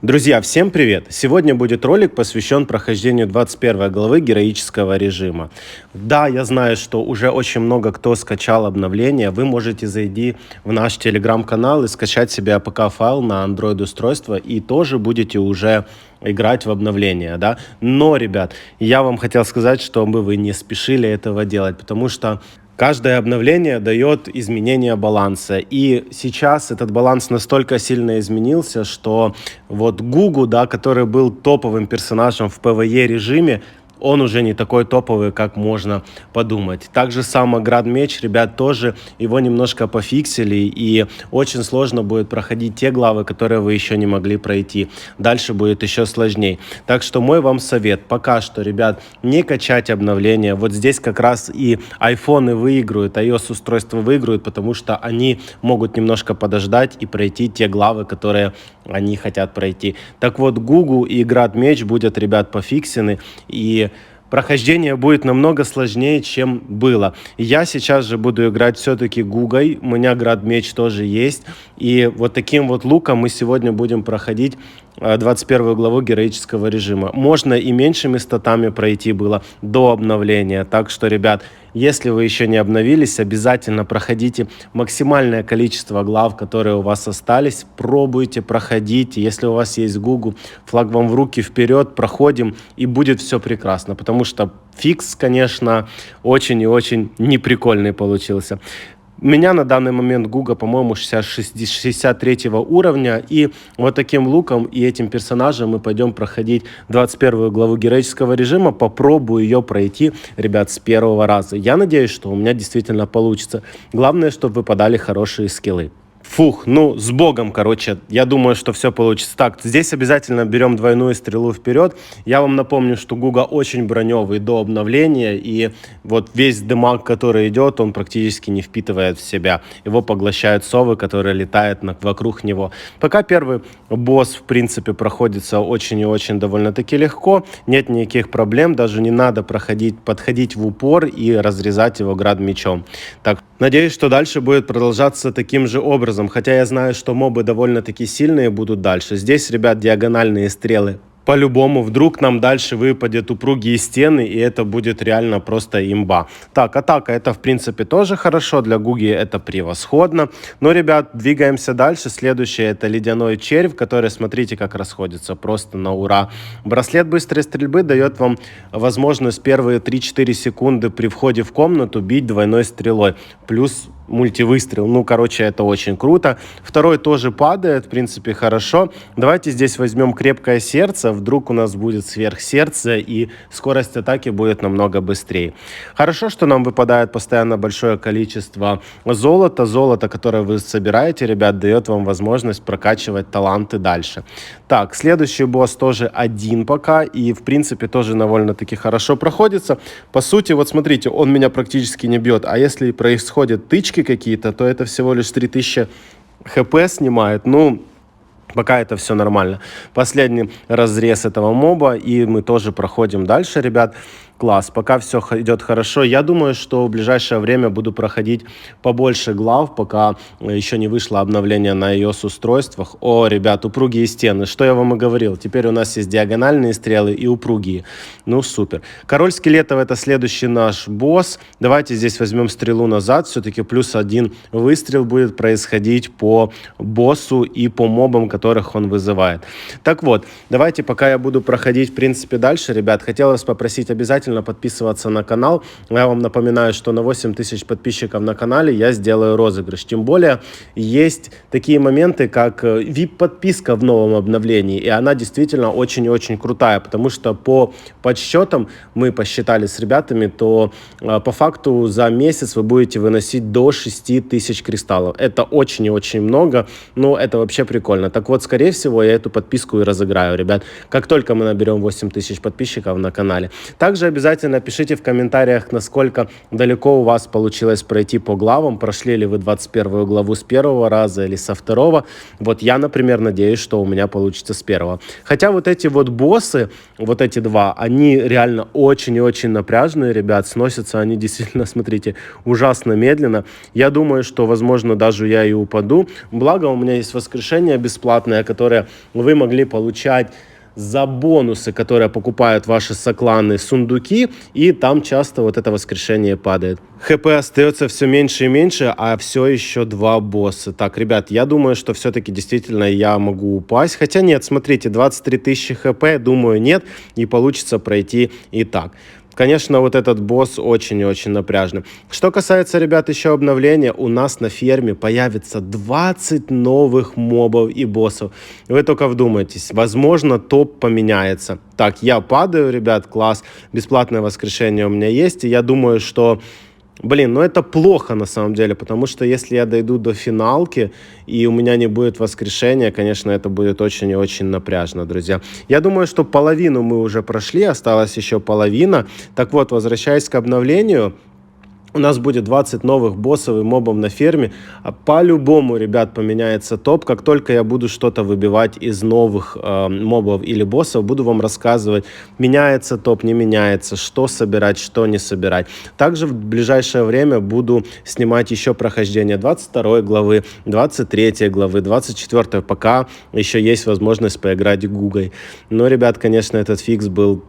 Друзья, всем привет! Сегодня будет ролик, посвящен прохождению 21 главы героического режима. Да, я знаю, что уже очень много кто скачал обновление. Вы можете зайти в наш телеграм-канал и скачать себе APK-файл на Android-устройство и тоже будете уже играть в обновление, да. Но, ребят, я вам хотел сказать, чтобы вы не спешили этого делать, потому что каждое обновление дает изменение баланса. И сейчас этот баланс настолько сильно изменился, что вот Гугу, да, который был топовым персонажем в PvE режиме, он уже не такой топовый, как можно подумать. Также сам Град-меч, ребят, тоже его немножко пофиксили, и очень сложно будет проходить те главы, которые вы еще не могли пройти. Дальше будет еще сложнее. Так что мой вам совет, пока что, ребят, не качать обновления. Вот здесь как раз и айфоны выиграют, iOS-устройства выиграют, потому что они могут немножко подождать и пройти те главы, которые они хотят пройти. Так вот, Гугу и Град-меч будут, ребят, пофиксены, и прохождение будет намного сложнее, чем было. Я сейчас же буду играть все-таки Гугой. У меня Град-меч тоже есть. И вот таким вот луком мы сегодня будем проходить 21 главу героического режима. Можно и меньшими статами пройти было до обновления. Так что, ребят, если вы еще не обновились, обязательно проходите максимальное количество глав, которые у вас остались. Пробуйте, проходите. Если у вас есть Гугу, флаг вам в руки, вперед, проходим, и будет все прекрасно. Потому что фикс, конечно, очень и очень неприкольный получился. У меня на данный момент Гуга, по-моему, 63 уровня. И вот таким луком и этим персонажем мы пойдем проходить 21 главу героического режима. Попробую ее пройти, ребят, с первого раза. Я надеюсь, что у меня действительно получится. Главное, чтобы выпадали хорошие скиллы. Фух, ну, с Богом, короче, я думаю, что все получится. Так, здесь обязательно берем двойную стрелу вперед. Я вам напомню, что Гуга очень броневый до обновления, и вот весь дымаг, который идет, он практически не впитывает в себя. Его поглощают совы, которые летают вокруг него. Пока первый босс, в принципе, проходится очень и очень довольно-таки легко, нет никаких проблем, даже не надо подходить в упор и разрезать его град-мечом. Так, надеюсь, что дальше будет продолжаться таким же образом. Хотя я знаю, что мобы довольно-таки сильные будут дальше. Здесь, ребят, диагональные стрелы. По-любому, вдруг нам дальше выпадет упругие стены, и это будет реально просто имба. Так, атака, это в принципе тоже хорошо, для Гуги это превосходно. Но, ребят, двигаемся дальше. Следующее это ледяной червь, который, смотрите, как расходится, просто на ура. Браслет быстрой стрельбы дает вам возможность первые 3-4 секунды при входе в комнату бить двойной стрелой. Плюс мультивыстрел. Ну, короче, это очень круто. Второй тоже падает, в принципе, хорошо. Давайте здесь возьмем крепкое сердце. Вдруг у нас будет сверхсердце, и скорость атаки будет намного быстрее. Хорошо, что нам выпадает постоянно большое количество золота. Золото, которое вы собираете, ребят, дает вам возможность прокачивать таланты дальше. Так, следующий босс тоже один пока, и, в принципе, тоже довольно-таки хорошо проходится. По сути, вот смотрите, он меня практически не бьет, а если происходят тычки какие-то, то это всего лишь 3000 хп снимает. Ну, пока это все нормально. Последний разрез этого моба, и мы тоже проходим дальше, ребят. Класс, пока все идет хорошо. Я думаю, что в ближайшее время буду проходить побольше глав, пока еще не вышло обновление на iOS-устройствах. О, ребят, упругие стены. Что я вам и говорил. Теперь у нас есть диагональные стрелы и упругие. Ну, супер. Король скелетов — это следующий наш босс. Давайте здесь возьмем стрелу назад. Все-таки плюс один выстрел будет происходить по боссу и по мобам, которых он вызывает. Так вот, давайте, пока я буду проходить, в принципе, дальше, ребят, хотелось попросить обязательно подписываться на канал. Я вам напоминаю, что на 8000 подписчиков на канале я сделаю розыгрыш. Тем более есть такие моменты, как VIP-подписка в новом обновлении, и она действительно очень и очень крутая, потому что по подсчетам, мы посчитали с ребятами, то по факту за месяц вы будете выносить до 6000 кристаллов. Это очень и очень много, но это вообще прикольно. Так вот, скорее всего, я эту подписку и разыграю, ребят, как только мы наберем 8000 подписчиков на канале. Также обязательно пишите в комментариях, насколько далеко у вас получилось пройти по главам, прошли ли вы 21 главу с первого раза или со второго. Вот я, например, надеюсь, что у меня получится с первого. Хотя вот эти вот боссы, вот эти два, они реально очень и очень напряжные, ребят, сносятся они действительно, смотрите, ужасно медленно. Я думаю, что, возможно, даже я и упаду. Благо, у меня есть воскрешение бесплатное, бесплатные, которые вы могли получать за бонусы, которые покупают ваши сокланы, сундуки, и там часто вот это воскрешение падает. ХП остается все меньше и меньше, а все еще 2 босса. Так, ребят, я думаю, что все-таки действительно я могу упасть. Хотя нет, смотрите, 23 тысячи хп, думаю, нет, и получится пройти и так. Конечно, вот этот босс очень и очень напряжный. Что касается, ребят, еще обновления, у нас на ферме появится 20 новых мобов и боссов. Вы только вдумайтесь, возможно, топ поменяется. Так, я падаю, ребят, класс, бесплатное воскрешение у меня есть, и я думаю, что... Блин, ну это плохо на самом деле, потому что если я дойду до финалки и у меня не будет воскрешения, конечно, это будет очень и очень напряжно, друзья. Я думаю, что половину мы уже прошли, осталась еще половина. Так вот, возвращаясь к обновлению, у нас будет 20 новых боссов и мобов на ферме. А по-любому, ребят, поменяется топ. Как только я буду что-то выбивать из новых мобов или боссов, буду вам рассказывать, меняется топ, не меняется, что собирать, что не собирать. Также в ближайшее время буду снимать еще прохождение 22 главы, 23 главы, 24, пока еще есть возможность поиграть Гугой. Но, ребят, конечно, этот фикс был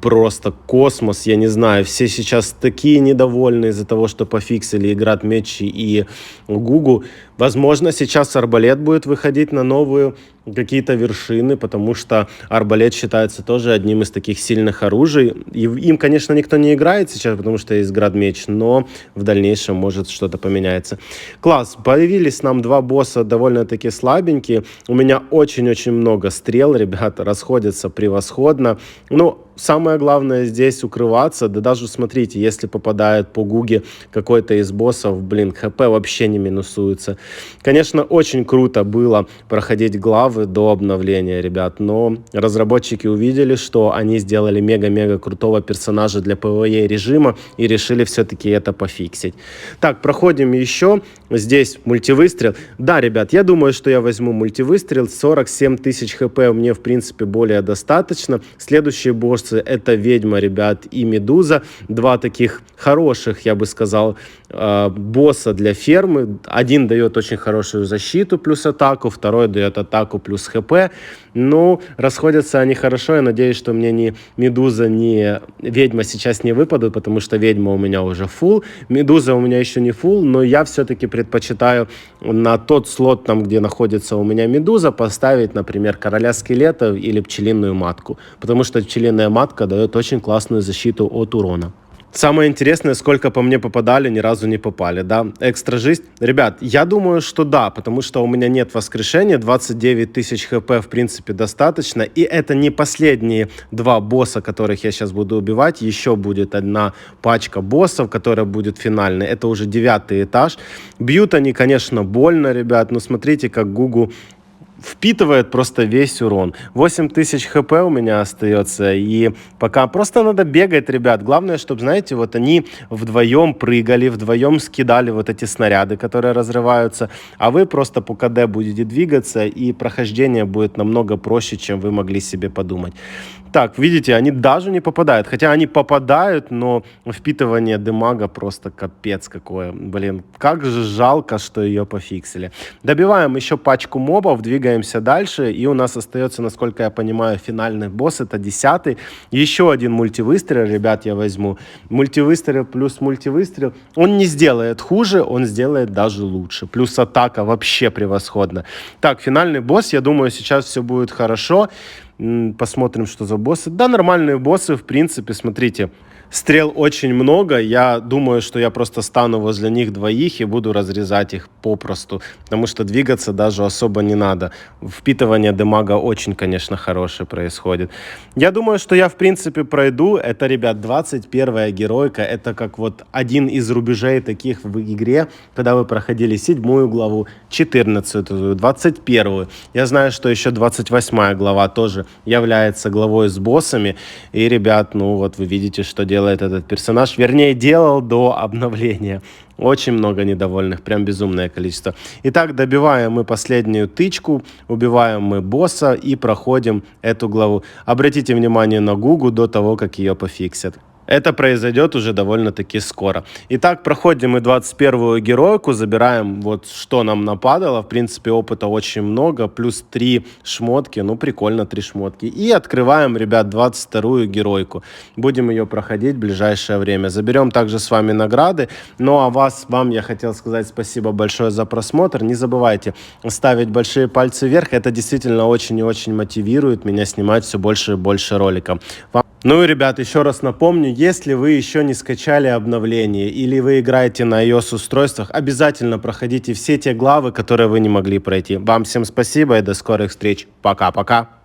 просто космос, я не знаю, все сейчас такие недовольны из-за того, что пофиксили Играт Мечи и Гугу. Возможно, сейчас Арбалет будет выходить на новые какие-то вершины, потому что Арбалет считается тоже одним из таких сильных оружий. И им, конечно, никто не играет сейчас, потому что есть Град Меч, но в дальнейшем может что-то поменяется. Класс, появились нам 2 босса довольно-таки слабенькие. У меня очень-очень много стрел, ребята, расходятся превосходно. Ну, самое главное здесь укрываться. Да даже смотрите, если попадает по Гуге какой-то из боссов, блин, ХП вообще не минусуется. Конечно, очень круто было проходить главы до обновления, ребят, но разработчики увидели, что они сделали мега-мега крутого персонажа для PvE режима и решили все-таки это пофиксить. Так, проходим еще. Здесь мультивыстрел. Да, ребят, я думаю, что я возьму мультивыстрел. 47 тысяч хп мне, в принципе, более достаточно. Следующие боссы — это Ведьма, ребят, и Медуза. 2 таких хороших, я бы сказал, босса для фермы. Один дает очень хорошую защиту плюс атаку, второй дает атаку плюс хп. Ну, расходятся они хорошо. Я надеюсь, что мне ни Медуза, ни Ведьма сейчас не выпадут, потому что Ведьма у меня уже фул. Медуза у меня еще не фул, но я все-таки предпочитаю на тот слот, там, где находится у меня Медуза, поставить, например, Короля Скелетов или Пчелиную Матку, потому что Пчелиная Матка дает очень классную защиту от урона. Самое интересное, сколько по мне попадали, ни разу не попали, да? Экстра жизнь. Ребят, я думаю, что да, потому что у меня нет воскрешения, 29 тысяч хп, в принципе, достаточно. И это не последние 2 босса, которых я сейчас буду убивать. Еще будет 1 пачка боссов, которая будет финальной. Это уже 9 этаж. Бьют они, конечно, больно, ребят, но смотрите, как Гугу впитывает просто весь урон. 8000 хп у меня остается, и пока просто надо бегать, ребят. Главное, чтобы, знаете, вот они вдвоем прыгали, вдвоем скидали вот эти снаряды, которые разрываются, а вы просто по КД будете двигаться, и прохождение будет намного проще, чем вы могли себе подумать. Так, видите, они даже не попадают. Хотя они попадают, но впитывание демага просто капец какое. Блин, как же жалко, что ее пофиксили. Добиваем еще пачку мобов, двигаемся дальше. И у нас остается, насколько я понимаю, финальный босс. Это 10-й. Еще один мультивыстрел, ребят, я возьму. Мультивыстрел плюс мультивыстрел. Он не сделает хуже, он сделает даже лучше. Плюс атака вообще превосходно. Так, финальный босс. Я думаю, сейчас все будет хорошо. Посмотрим, что за боссы. Да, нормальные боссы, в принципе, смотрите. Стрел очень много, я думаю, что я просто стану возле них двоих и буду разрезать их попросту, потому что двигаться даже особо не надо. Впитывание демага очень, конечно, хорошее происходит. Я думаю, что я, в принципе, пройду. Это, ребят, 21-я геройка, это как вот один из рубежей таких в игре, когда вы проходили 7 главу, 14-ю, 21-ю. Я знаю, что еще 28-я глава тоже является главой с боссами, и, ребят, ну вот вы видите, что делает этот персонаж, вернее, делал до обновления. Очень много недовольных, прям безумное количество. Итак, добиваем мы последнюю тычку, убиваем мы босса и проходим эту главу. Обратите внимание на Гугу до того, как ее пофиксят. Это произойдет уже довольно-таки скоро. Итак, проходим мы 21-ю геройку, забираем вот что нам нападало. В принципе, опыта очень много, плюс 3 шмотки, ну прикольно, 3 шмотки. И открываем, ребят, 22-ю геройку. Будем ее проходить в ближайшее время. Заберем также с вами награды. Ну а вам я хотел сказать спасибо большое за просмотр. Не забывайте ставить большие пальцы вверх. Это действительно очень и очень мотивирует меня снимать все больше и больше роликов. Ну и, ребят, еще раз напомню, если вы еще не скачали обновление или вы играете на iOS-устройствах, обязательно проходите все те главы, которые вы не могли пройти. Вам всем спасибо и до скорых встреч. Пока-пока.